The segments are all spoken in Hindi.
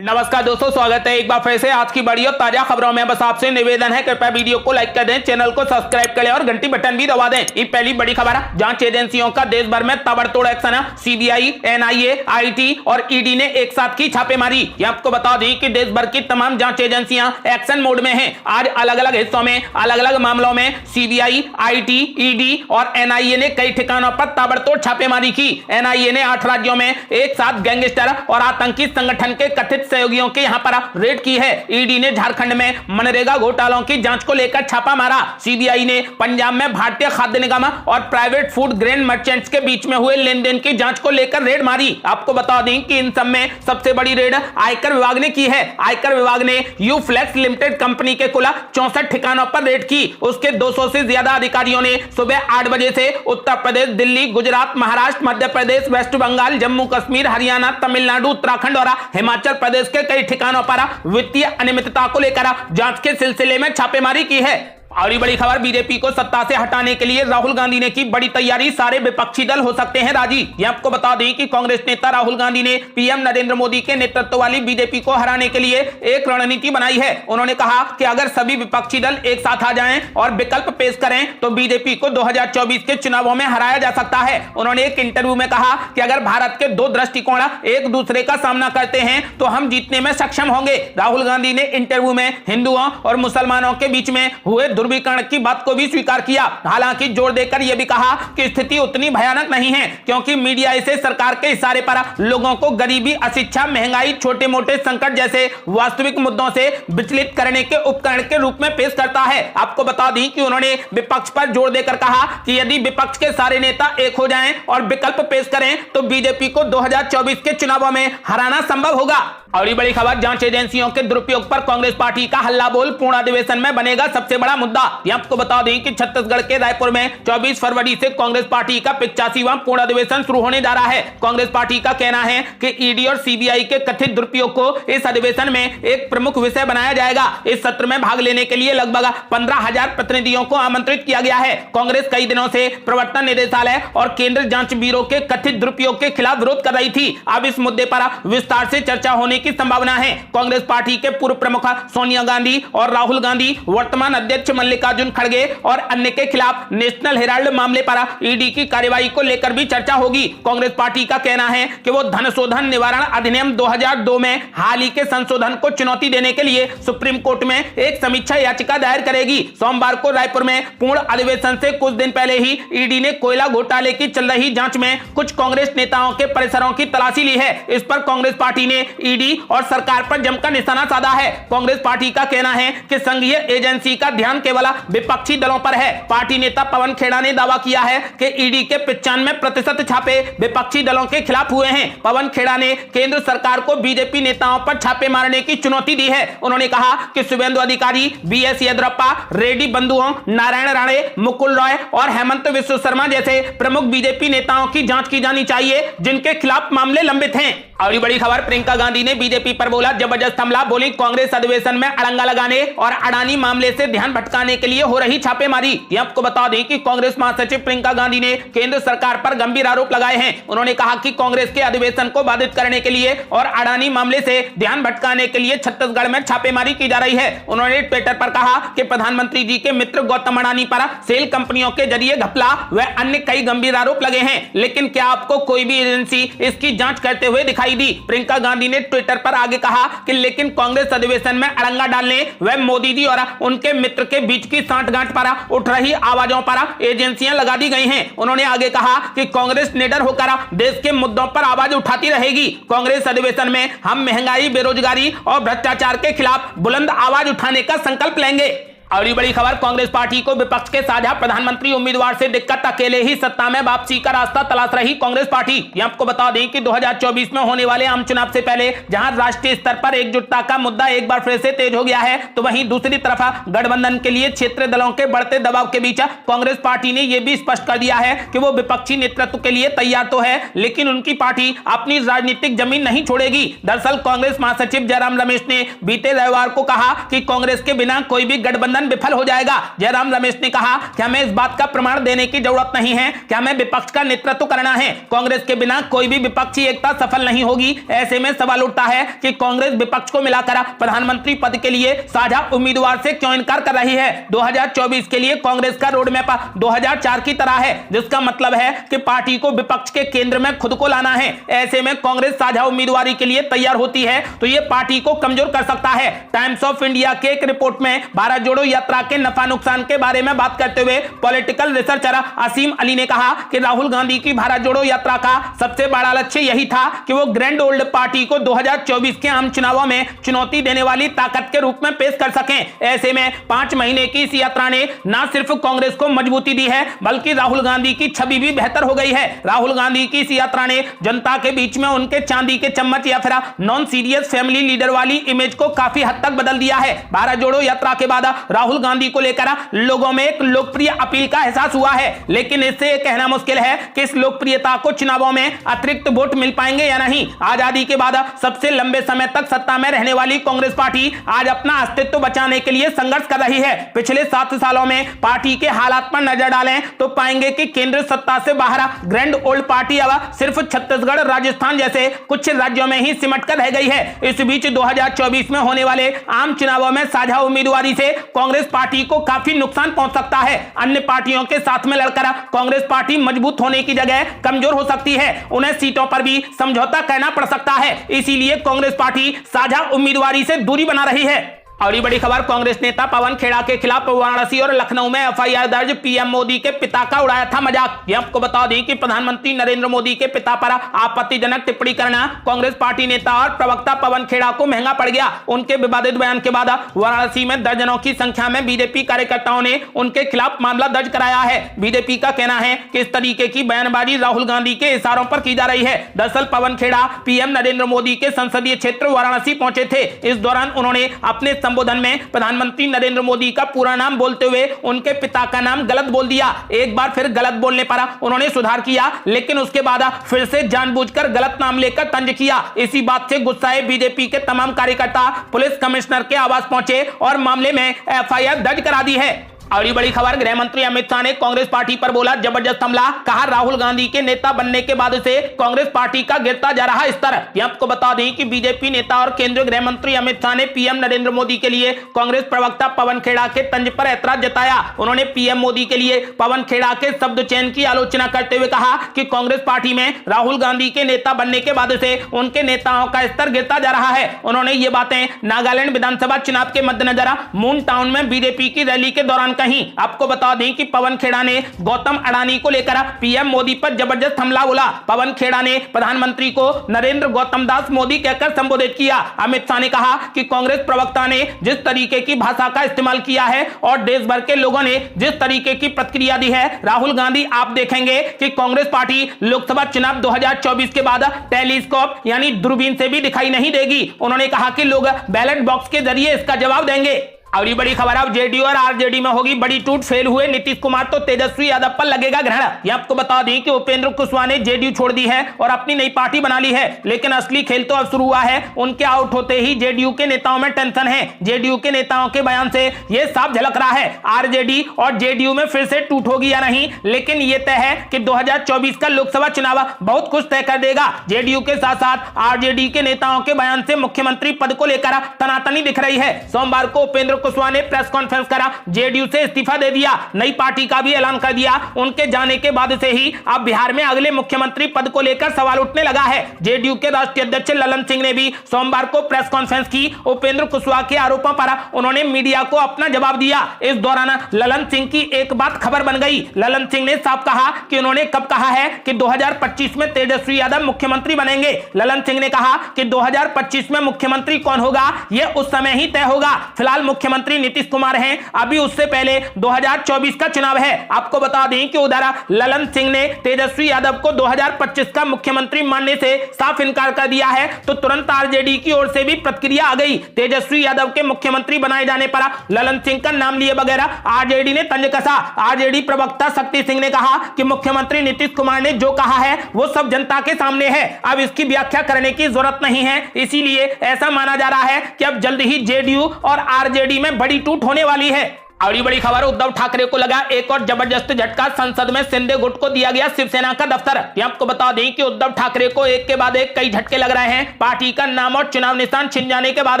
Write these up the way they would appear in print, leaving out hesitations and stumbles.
नमस्कार दोस्तों, स्वागत है एक बार फिर से आज की बड़ी और ताजा खबरों में। बस आपसे निवेदन है, कृपया वीडियो को लाइक कर दें, चैनल को सब्सक्राइब करें और घंटी बटन भी दबा दें। ये पहली बड़ी खबर है। जांच एजेंसियों का देश भर में ताबड़तोड़ एक्शन है। सीबीआई, एनआईए, आईटी और ईडी ने एक साथ की छापेमारी। ये आपको बता दें कि देश भर की तमाम जांच एजेंसियां एक्शन मोड में हैं। आज अलग अलग हिस्सों में अलग अलग मामलों में सीबीआई, आईटी, ईडी और एनआईए ने कई ठिकानों पर ताबड़तोड़ छापेमारी की। एनआईए ने 8 राज्यों में एक साथ गैंगस्टर और आतंकी संगठन के कथित सहयोगियों के यहां पर रेड की है। ईडी ने झारखंड में मनरेगा घोटालों की जांच को लेकर छापा मारा। सीबीआई ने पंजाब में भारतीय खाद्य निगम और प्राइवेट फूड ग्रेन मर्चेंट्स के बीच में हुए लेन देन की जांच को लेकर रेड मारी। आपको बता दें कि इन सब में सबसे बड़ी रेड आयकर विभाग ने की है। आयकर विभाग ने यू फ्लेक्स लिमिटेड कंपनी के कुल 64 ठिकानों पर रेड की। उसके 200 से ज्यादा अधिकारियों ने सुबह 8 बजे से उत्तर प्रदेश, दिल्ली, गुजरात, महाराष्ट्र, मध्य प्रदेश, वेस्ट बंगाल, जम्मू कश्मीर, हरियाणा, तमिलनाडु, उत्तराखंड और हिमाचल प्रदेश के कई ठिकानों पर वित्तीय अनियमितता को लेकर जांच के सिलसिले में छापेमारी की है। और बड़ी खबर, बीजेपी को सत्ता से हटाने के लिए राहुल गांधी ने की बड़ी तैयारी, सारे विपक्षी दल हो सकते हैं राजी। ये आपको बता दें कि कांग्रेस नेता राहुल गांधी ने पीएम नरेंद्र मोदी के नेतृत्व वाली बीजेपी को हराने के लिए एक रणनीति बनाई है। उन्होंने कहा कि अगर सभी विपक्षी दल एक साथ आ जाएं और विकल्प पेश करें तो बीजेपी को 2024 के चुनावों में हराया जा सकता है। उन्होंने एक इंटरव्यू में कहा कि अगर भारत के दो दृष्टिकोण एक दूसरे का सामना करते हैं तो हम जीतने में सक्षम होंगे। राहुल गांधी ने इंटरव्यू में हिंदुओं और मुसलमानों के बीच में हुए ध्रुवीकरण की बात को भी स्वीकार किया। हालांकि जोर देकर यह भी कहा कि स्थिति उतनी भयानक नहीं है, क्योंकि मीडिया इसे सरकार के इशारे पर लोगों को गरीबी, अशिक्षा, महंगाई, छोटे मोटे संकट जैसे वास्तविक मुद्दों से विचलित करने के उपकरण के रूप में पेश करता है। आपको बता दें कि उन्होंने विपक्ष पर जोर देकर कहा कि यदि विपक्ष के सारे नेता एक हो जाएं और विकल्प पेश करें तो बीजेपी को 2024 के चुनावों में हराना संभव होगा। और ये बड़ी खबर, जांच एजेंसियों के दुरुपयोग पर कांग्रेस पार्टी का हल्ला बोल पूर्ण अधिवेशन में बनेगा सबसे बड़ा मुद्दा। आपको बता दें कि छत्तीसगढ़ के रायपुर में 24 फरवरी से कांग्रेस पार्टी का 85वां पूर्ण अधिवेशन शुरू होने जा रहा है। कांग्रेस पार्टी का कहना है कि ईडी और सीबीआई के कथित दुरुपयोग को इस अधिवेशन में एक प्रमुख विषय बनाया जाएगा। इस सत्र में भाग लेने के लिए लगभग 15,000 प्रतिनिधियों को आमंत्रित किया गया है। कांग्रेस कई दिनों से प्रवर्तन निदेशालय और केंद्रीय जांच ब्यूरो के कथित दुरुपयोग के खिलाफ विरोध कर रही थी। अब इस मुद्दे पर विस्तार से चर्चा होने की संभावना है। कांग्रेस पार्टी के पूर्व प्रमुख सोनिया गांधी और राहुल गांधी, वर्तमान अध्यक्ष मल्लिकार्जुन खड़गे और अन्य के खिलाफ नेशनल हेराल्ड मामले पर ईडी की कार्रवाई को लेकर भी चर्चा होगी। कांग्रेस पार्टी का कहना है कि वो धन शोधन निवारण अधिनियम 2002 में हाल ही के संशोधन को चुनौती देने के लिए सुप्रीम कोर्ट में एक समीक्षा याचिका दायर करेगी। सोमवार को रायपुर में पूर्ण अधिवेशन से कुछ दिन पहले ही ईडी ने कोयला घोटाले की चल रही जांच में कुछ कांग्रेस नेताओं के परिसरों की तलाशी ली है। इस पर कांग्रेस पार्टी ने ईडी और सरकार पर जमकर निशाना साधा है। कांग्रेस पार्टी का कहना है कि संघीय एजेंसी का ध्यान केवल विपक्षी दलों पर है। पार्टी नेता पवन खेड़ा ने दावा किया है कि ईडी के 95% छापे विपक्षी दलों के खिलाफ हुए हैं। पवन खेड़ा ने केंद्र सरकार को बीजेपी नेताओं पर छापे मारने की चुनौती दी है। उन्होंने कहा कि शुभेंदु अधिकारी, बीएस येदियुरप्पा, रेड्डी बंधुओं, नारायण राणे, मुकुल रॉय और हेमंत विश्व शर्मा जैसे प्रमुख बीजेपी नेताओं की जांच की जानी चाहिए जिनके खिलाफ मामले लंबित हैं। और बड़ी खबर, प्रियंका गांधी ने बीजेपी पर बोला जबरदस्त हमला। बोली कांग्रेस अधिवेशन में अड़ंगा लगाने और अडानी मामले से ध्यान भटकाने के लिए हो रही छापेमारी। आपको बता दें कि कांग्रेस महासचिव प्रियंका गांधी ने केंद्र सरकार पर गंभीर आरोप लगाए हैं। उन्होंने कहा कि कांग्रेस के अधिवेशन को बाधित करने के लिए और अडानी मामले से ध्यान भटकाने के लिए छत्तीसगढ़ में छापेमारी की जा रही है। उन्होंने ट्विटर पर कहा कि प्रधानमंत्री जी के मित्र गौतम अडानी पर सेल कंपनियों के जरिए घपला व अन्य कई गंभीर आरोप लगे हैं, लेकिन क्या आपको कोई भी एजेंसी इसकी जांच करते हुए दिखाई दी? प्रियंका गांधी ने ट्विटर पर आगे कहा कि लेकिन कांग्रेस अधिवेशन में अड़ंगा डालने व मोदी जी और उनके मित्र के बीच की सांठगांठ पर उठ रही आवाजों पर एजेंसियां लगा दी गई हैं। उन्होंने आगे कहा कि कांग्रेस निडर होकर देश के मुद्दों पर आवाज उठाती रहेगी। कांग्रेस अधिवेशन में हम महंगाई, बेरोजगारी और भ्रष्टाचार के खिलाफ बुलंद आवाज उठाने का संकल्प लेंगे। और ये बड़ी खबर, कांग्रेस पार्टी को विपक्ष के साझा प्रधानमंत्री उम्मीदवार से दिक्कत, अकेले ही सत्ता में वापसी का रास्ता तलाश रही कांग्रेस पार्टी। आपको बता दें कि 2024 में होने वाले आम चुनाव से पहले जहां राष्ट्रीय स्तर पर एकजुटता का मुद्दा एक बार फिर से तेज हो गया है, तो वहीं दूसरी तरफ गठबंधन के लिए क्षेत्रीय दलों के बढ़ते दबाव के बीच कांग्रेस पार्टी ने यह भी स्पष्ट कर दिया है कि वो विपक्षी नेतृत्व के लिए तैयार तो है, लेकिन उनकी पार्टी अपनी राजनीतिक जमीन नहीं छोड़ेगी। दरअसल कांग्रेस महासचिव जयराम रमेश ने बीते रविवार को कहा कि कांग्रेस के बिना कोई भी गठबंधन गठबंधन विफल हो जाएगा। जयराम रमेश ने कहा कि हमें इस बात का प्रमाण देने की जरूरत नहीं है कि हमें विपक्ष का नेतृत्व करना है। कांग्रेस के बिना कोई भी विपक्षी एकता सफल नहीं होगी। ऐसे में सवाल उठता है कि कांग्रेस विपक्ष को मिलाकर प्रधानमंत्री पद के लिए साझा उम्मीदवार से क्यों इनकार कर रही है। 2024 के लिए कांग्रेस का रोड मैप 2004 की तरह है, जिसका मतलब है कि पार्टी को विपक्ष के केंद्र में खुद को लाना है। ऐसे में कांग्रेस साझा उम्मीदवारी के लिए तैयार होती है तो यह पार्टी को कमजोर कर सकता है। टाइम्स ऑफ इंडिया के एक रिपोर्ट में भारत जोड़ो यात्रा के नफा नुकसान के बारे में बात करते हुए पॉलिटिकल रिसर्चर असीम अली ने कहा कि राहुल गांधी की भारत जोड़ो यात्रा का सबसे बड़ा लक्ष्य यही था कि वो ग्रैंड ओल्ड पार्टी को 2024 के आम चुनावों में चुनौती देने वाली ताकत के रूप में पेश कर सकें। ऐसे में 5 महीने की इस यात्रा ने न सिर्फ कांग्रेस को मजबूती दी है बल्कि राहुल गांधी की छवि भी बेहतर हो गई है। राहुल गांधी की इस यात्रा ने जनता के बीच में उनके चांदी के चम्मच या फिर नॉन सीरियस फैमिली लीडर वाली इमेज को काफी हद तक बदल दिया है। भारत जोड़ो यात्रा के बाद राहुल गांधी को लेकर लोगों में एक लोकप्रिय अपील का एहसास हुआ है, लेकिन इससे कहना मुश्किल है कि इस लोकप्रियता को चुनावों में अतिरिक्त वोट मिल पाएंगे या नहीं। आजादी के बाद सबसे लंबे समय तक सत्ता में रहने वाली कांग्रेस पार्टी आज अपना अस्तित्व बचाने के लिए संघर्ष कर रही है। पिछले 7 सालों में पार्टी के हालात पर नजर डालें तो पाएंगे कि केंद्र सत्ता से बाहर ग्रैंड ओल्ड पार्टी अब सिर्फ छत्तीसगढ़, राजस्थान जैसे कुछ राज्यों में ही सिमट कर रह गई है। इस बीच 2024 में होने वाले आम चुनावों में साझा उम्मीदवारी से कांग्रेस पार्टी को काफी नुकसान पहुंच सकता है। अन्य पार्टियों के साथ में लड़कर कांग्रेस पार्टी मजबूत होने की जगह कमजोर हो सकती है। उन्हें सीटों पर भी समझौता करना पड़ सकता है। इसीलिए कांग्रेस पार्टी साझा उम्मीदवारी से दूरी बना रही है। और ये बड़ी खबर, कांग्रेस नेता पवन खेड़ा के खिलाफ वाराणसी और लखनऊ में एफआईआर दर्ज। पीएम मोदी के पिता का उड़ाया था मजाक। ये आपको बता दें कि प्रधानमंत्री नरेंद्र मोदी के पिता पर आपत्तिजनक टिप्पणी करना कांग्रेस पार्टी नेता और प्रवक्ता पवन खेड़ा को महंगा पड़ गया। उनके विवादित बयान के बाद वाराणसी में दर्जनों की संख्या में बीजेपी कार्यकर्ताओं ने उनके खिलाफ मामला दर्ज कराया है। बीजेपी का कहना है कि इस तरीके की बयानबाजी राहुल गांधी के इशारों पर की जा रही है। दरअसल पवन खेड़ा पीएम नरेंद्र मोदी के संसदीय क्षेत्र वाराणसी पहुंचे थे। इस दौरान उन्होंने अपने संबोधन में प्रधानमंत्री नरेंद्र मोदी का पूरा नाम बोलते हुए उनके पिता का नाम गलत बोल दिया। एक बार फिर गलत बोलने पर उन्होंने सुधार किया, लेकिन उसके बाद फिर से जानबूझकर गलत नाम लेकर तंज किया। इसी बात से गुस्साए बीजेपी के तमाम कार्यकर्ता पुलिस कमिश्नर के आवास पहुंचे और मामले में एफआईआर दर्ज करा दी है। और ये बड़ी खबर, गृह मंत्री अमित शाह ने कांग्रेस पार्टी पर बोला जबरदस्त हमला। कहा राहुल गांधी के नेता बनने के बाद से कांग्रेस पार्टी का गिरता जा रहा स्तर। ये आपको बता दें कि बीजेपी नेता और केंद्रीय गृह मंत्री अमित शाह ने पीएम नरेंद्र मोदी के लिए कांग्रेस प्रवक्ता पवन खेड़ा के तंज पर ऐतराज जताया। उन्होंने पीएम मोदी के लिए पवन खेड़ा के शब्द चयन की आलोचना करते हुए कहा कि कांग्रेस पार्टी में राहुल गांधी के नेता बनने के बाद से उनके नेताओं का स्तर गिरता जा रहा है। उन्होंने ये बातें नागालैंड विधानसभा चुनाव के मद्देनजर मून टाउन में बीजेपी की रैली के दौरान कहीं। आपको बता दें कि पवन खेड़ा ने गौतम अडानी को लेकर पीएम मोदी पर जबरदस्त हमला बोला। पवन खेड़ा ने प्रधानमंत्री को नरेंद्र गौतम दास मोदी कहकर संबोधित किया। अमित शाह ने कहा कि कांग्रेस प्रवक्ता ने जिस तरीके की भाषा का इस्तेमाल किया है और देश भर के लोगों ने जिस तरीके की प्रतिक्रिया दी है, राहुल गांधी आप देखेंगे कि कांग्रेस पार्टी लोकसभा चुनाव 2024 के बाद टेलीस्कोप यानी दूरबीन से भी दिखाई नहीं देगी। उन्होंने कहा कि लोग बैलेट बॉक्स के जरिए इसका जवाब देंगे। और ये बड़ी खबर, अब जेडीयू और आरजेडी में होगी बड़ी टूट। फेल हुए नीतीश कुमार तो तेजस्वी यादव पर लगेगा ग्रहण। ये आपको बता दें कि उपेंद्र कुशवाहा ने जेडीयू छोड़ दी है और अपनी नई पार्टी बना ली है, लेकिन असली खेल तो अब शुरू हुआ है। उनके आउट होते ही जेडीयू के नेताओं में टेंशन है। जेडीयू के नेताओं के बयान से यह साफ झलक रहा है आरजेडी और जेडीयू में फिर से टूट होगी या नहीं, लेकिन यह तय है कि 2024 का लोकसभा चुनाव बहुत कुछ तय कर देगा। जेडीयू के साथ साथ आरजेडी के नेताओं के बयान से मुख्यमंत्री पद को लेकर तनातनी दिख रही है। सोमवार को उपेंद्र कुशवाहा ने प्रेस कॉन्फ्रेंस करा, जेडीयू से इस्तीफा दे दिया, नई पार्टी का भी ऐलान कर दिया। उनके जाने के बाद से ही अब बिहार में अगले मुख्यमंत्री पद को लेकर सवाल उठने लगा है। जेडीयू के राष्ट्रीय अध्यक्ष ललन सिंह ने भी सोमवार को प्रेस कॉन्फ्रेंस की। उपेंद्र कुशवाहा के आरोपों पर उन्होंने मीडिया को अपना जवाब दिया। इस दौरान ललन सिंह की एक बात खबर बन गई। ललन सिंह ने साफ कहा कि उन्होंने कब कहा है कि 2025 में तेजस्वी यादव मुख्यमंत्री बनेंगे। ललन सिंह ने कहा कि 2025 में मुख्यमंत्री कौन होगा यह उस समय ही तय होगा। फिलहाल मुख्यमंत्री नीतीश कुमार हैं, अभी उससे पहले 2024 का चुनाव है। आपको बता दें कि उधर ललन सिंह ने तेजस्वी यादव को 2025 का मुख्यमंत्री मानने से साफ इनकार कर दिया है, तो तुरंत आरजेडी की ओर से भी प्रतिक्रिया आ गई। तेजस्वी यादव के मुख्यमंत्री बनाए जाने पर ललन सिंह का नाम लिए बगैर आरजेडी ने तंज कसा। आरजेडी प्रवक्ता शक्ति सिंह ने कहा कि मुख्यमंत्री नीतीश कुमार ने जो कहा है वो सब जनता के सामने है, अब इसकी व्याख्या करने की जरूरत नहीं है। इसीलिए ऐसा माना जा रहा है कि अब जल्द ही जेडीयू और आरजेडी में बड़ी टूट होने वाली है। और ये बड़ी खबर, उद्धव ठाकरे को लगा एक और जबरदस्त झटका, संसद में शिंदे गुट को दिया गया शिवसेना का दफ्तर। ये आपको बता दें कि उद्धव ठाकरे को एक के बाद एक कई झटके लग रहे हैं। पार्टी का नाम और चुनाव निशान छिन जाने के बाद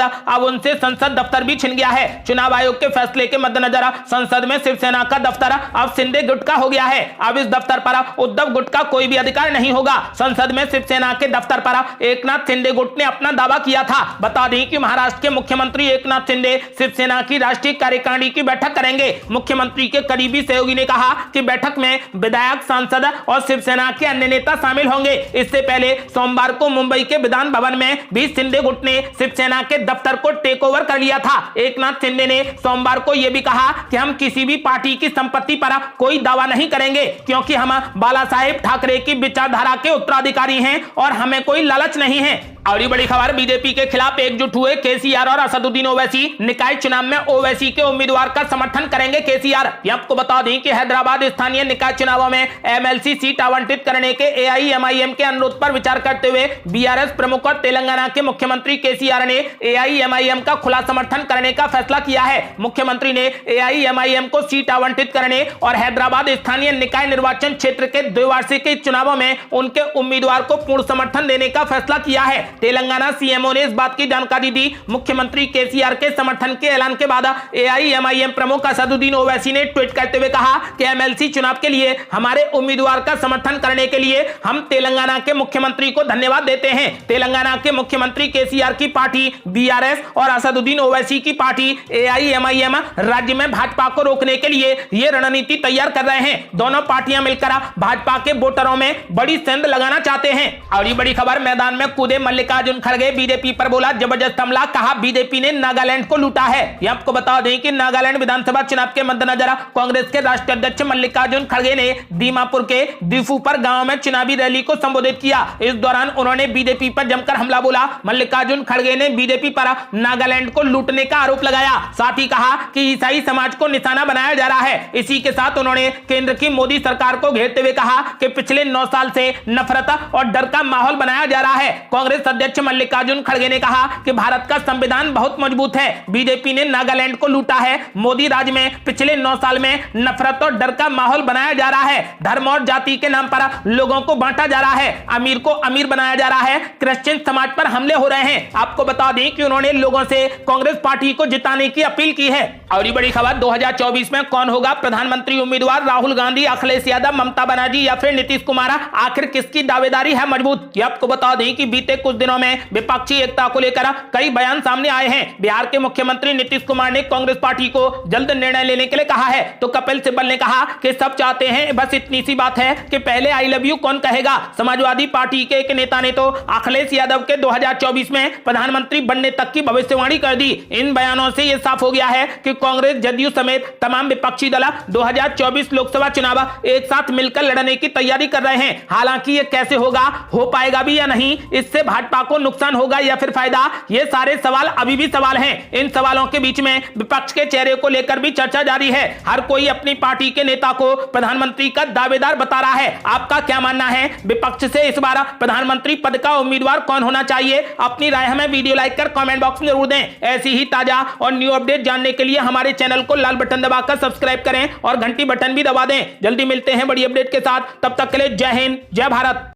अब उनसे संसद दफ्तर भी छिन गया है। चुनाव आयोग के फैसले के मद्देनजर संसद में शिवसेना का दफ्तर अब शिंदे गुट का हो गया है। अब इस दफ्तर पर उद्धव गुट का कोई भी अधिकार नहीं होगा। संसद में शिवसेना के दफ्तर पर एकनाथ शिंदे गुट ने अपना दावा किया था। बता दें कि महाराष्ट्र के मुख्यमंत्री एकनाथ शिंदे शिवसेना की राष्ट्रीय कार्यकारिणी की बैठक करेंगे। मुख्यमंत्री के करीबी सहयोगी ने कहा कि बैठक में विधायक, सांसद और शिवसेना के अन्य नेता शामिल होंगे। इससे पहले सोमवार को मुंबई के विधान भवन में भी शिंदे गुट ने शिवसेना के दफ्तर को टेक ओवर कर लिया था। एकनाथ शिंदे ने सोमवार को यह भी कहा कि हम किसी भी पार्टी की संपत्ति पर कोई दावा नहीं करेंगे, क्योंकि हम बाला साहेब ठाकरे की विचारधारा के उत्तराधिकारी हैं और हमें कोई लालच नहीं है। और ये बड़ी खबर, बीजेपी के खिलाफ एकजुट हुए केसीआर और असदुद्दीन ओवैसी। निकाय चुनाव में ओवैसी के उम्मीदवार का समर्थन करेंगे केसीआर। ये आपको बता दें कि हैदराबाद स्थानीय निकाय चुनावों में एमएलसी सीट आवंटित करने के एआईएमआईएम के अनुरोध पर विचार करते हुए बीआरएस प्रमुख और तेलंगाना के मुख्यमंत्री केसीआर ने एआईएमआईएम का खुला समर्थन करने का फैसला किया है। मुख्यमंत्री ने एआईएमआईएम को सीट आवंटित करने और हैदराबाद स्थानीय निकाय निर्वाचन क्षेत्र के द्विवार्षिक चुनावों में उनके उम्मीदवार को पूर्ण समर्थन देने का फैसला किया है। तेलंगाना सीएमओ ने इस बात की जानकारी दी। मुख्यमंत्री केसीआर के समर्थन के ऐलान के बाद एआईएमआईएम प्रमुख असदुद्दीन ओवैसी ने ट्वीट करते हुए कहा कि एमएलसी चुनाव के लिए हमारे उम्मीदवार का समर्थन करने के लिए हम तेलंगाना के मुख्यमंत्री को धन्यवाद देते हैं। तेलंगाना के मुख्यमंत्री केसीआर की पार्टी बीआरएस और असदुद्दीन ओवैसी की पार्टी एआईएमआईएम राज्य में भाजपा को रोकने के लिए ये रणनीति तैयार कर रहे हैं। दोनों पार्टियां मिलकर भाजपा के वोटरों में बड़ी सेंध लगाना चाहते हैं। और ये बड़ी खबर, मैदान में कूदे मल्लिकार्जुन खड़गे, बीजेपी पर बोला जबरदस्त हमला, कहा बीजेपी ने नागालैंड को लूटा है। ये आपको बता दें कि नागालैंड विधानसभा चुनाव के मद्देनजर कांग्रेस के राष्ट्रीय अध्यक्ष मल्लिकार्जुन खड़गे ने दीमापुर के दिफूपर गांव में चुनावी रैली को संबोधित किया। इस दौरान उन्होंने बीजेपी पर जमकर हमला बोला। मल्लिकार्जुन खड़गे ने बीजेपी पर नागालैंड को लूटने का आरोप लगाया। साथ ही कहा कि ईसाई समाज को निशाना बनाया जा रहा है। इसी के साथ उन्होंने केंद्र की मोदी सरकार को घेरते हुए कहा कि पिछले 9 साल से नफरत और डर का माहौल बनाया जा रहा है। कांग्रेस अध्यक्ष मल्लिकार्जुन खड़गे ने कहा कि भारत का संविधान बहुत मजबूत है, बीजेपी ने नागालैंड को लूटा है। मोदी राज में पिछले 9 साल में नफरत और डर का माहौल बनाया जा रहा है। धर्म और जाति के नाम पर लोगों को बांटा जा रहा है, अमीर को अमीर बनाया जा रहा है, क्रिश्चियन समाज पर हमले हो रहे हैं। आपको बता दें कि उन्होंने लोगों से कांग्रेस पार्टी को जिताने की अपील की है। और ये बड़ी खबर, 2024 में कौन होगा प्रधानमंत्री उम्मीदवार, राहुल गांधी, अखिलेश यादव, ममता बनर्जी या फिर नीतीश कुमार, आखिर किसकी दावेदारी है मजबूत? ये आपको बता दें कि बीते कुछ दिनों में विपक्षी एकता को लेकर कई बयान सामने आए हैं। बिहार के मुख्यमंत्री नीतीश कुमार ने कांग्रेस पार्टी को जल्द निर्णय लेने के लिए कहा है, तो कपिल सिब्बल ने कहा कि सब चाहते हैं, बस इतनी सी बात है कि पहले आई लव यू कौन कहेगा। समाजवादी पार्टी के एक नेता ने तो अखिलेश यादव के 2024 में प्रधानमंत्री बनने तक की भविष्यवाणी कर दी। इन बयानों से यह साफ हो गया है कि कांग्रेस, जदयू समेत तमाम विपक्षी दल 2024 लोकसभा चुनाव एक साथ मिलकर लड़ने की तैयारी कर रहे हैं। हालांकि ये कैसे होगा, हो पाएगा भी या नहीं, इससे भाजपा को नुकसान होगा या फिर फायदा, ये सारे सवाल अभी भी सवाल हैं। इन सवालों के बीच में विपक्ष के चेहरे को लेकर भी चर्चा जारी है। हर कोई अपनी पार्टी के नेता को प्रधानमंत्री का दावेदार बता रहा है। आपका क्या मानना है? विपक्ष से इस बार प्रधानमंत्री पद का उम्मीदवार कौन होना चाहिए? अपनी राय हमें वीडियो लाइक कर कमेंट बॉक्स में जरूर दें। ऐसी ही ताजा और न्यू अपडेट जानने के लिए हमारे चैनल को लाल बटन दबाकर सब्सक्राइब करें और घंटी बटन भी दबा दें। जल्दी मिलते हैं बड़ी अपडेट के साथ, तब तक के लिए जय हिंद, जय भारत।